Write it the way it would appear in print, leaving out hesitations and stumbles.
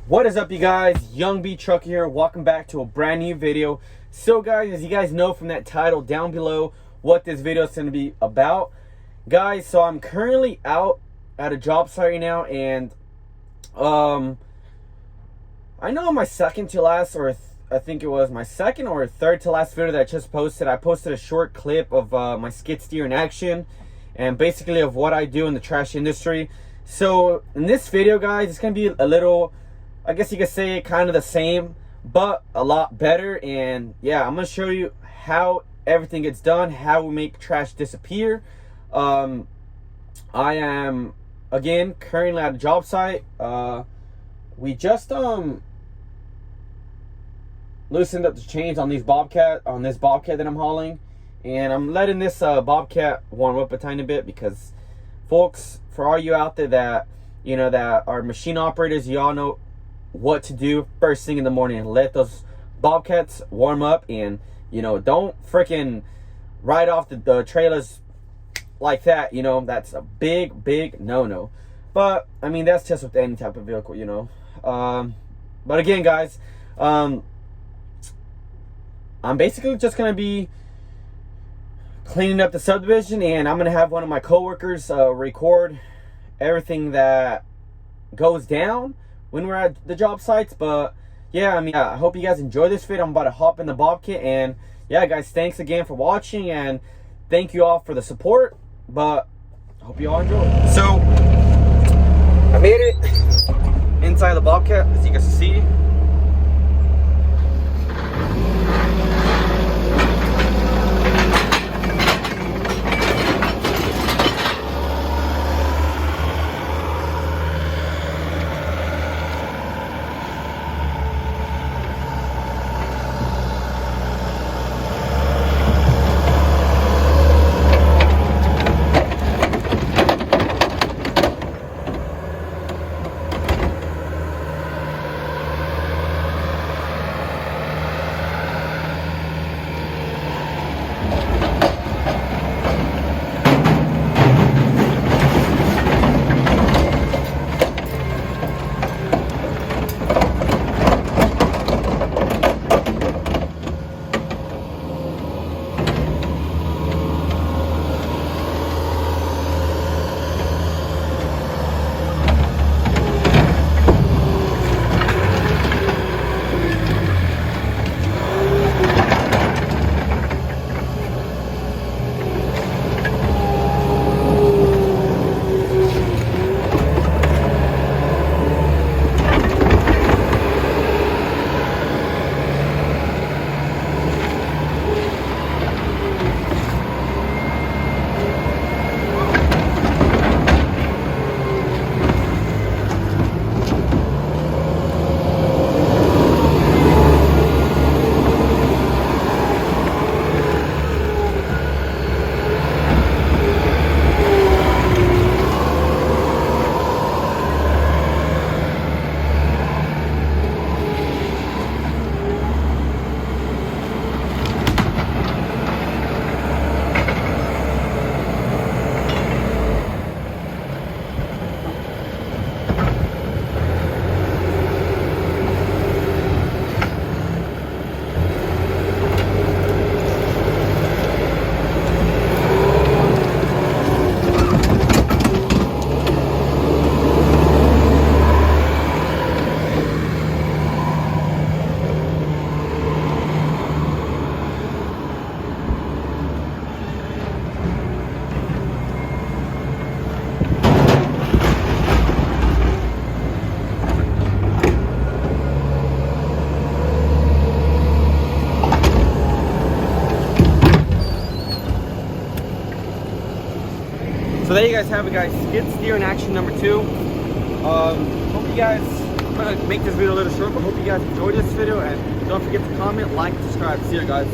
What is up, you guys? Young B Truck here. Welcome back to a brand new video. So guys, as you guys know from that title down below what this video is going to be about, guys, so I'm currently out at a job site right now, and I know my second to last, or I think it was my second or third to last video that I just posted. I posted a short clip of my skid steer in action and basically of what I do in the trash industry. So in this video, guys, it's going to be a little, I guess you could say, kind of the same, but a lot better. And yeah, I'm going to show you how everything gets done, how we make trash disappear. I am, again, currently at a job site. We just loosened up the chains on this bobcat that I'm hauling, and I'm letting this bobcat warm up a tiny bit because, folks, for all you out there that that are machine operators, y'all know what to do first thing in the morning. Let those bobcats warm up, and don't freaking ride off the trailers like that. That's a big no. But I mean, that's just with any type of vehicle. But again, guys, I'm basically just gonna be cleaning up the subdivision, and I'm gonna have one of my coworkers record everything that goes down when we're at the job sites. But yeah, I mean, I hope you guys enjoy this video. I'm about to hop in the bobcat, and yeah, guys, thanks again for watching, and thank you all for the support. But I hope you all enjoy. So I made it inside the bobcat, as you guys can see. So there you guys have it, guys. Skid steer in action number 2. Hope you guys, I'm gonna make this video a little short, but hope you guys enjoyed this video, and don't forget to comment, like, and subscribe. See you guys.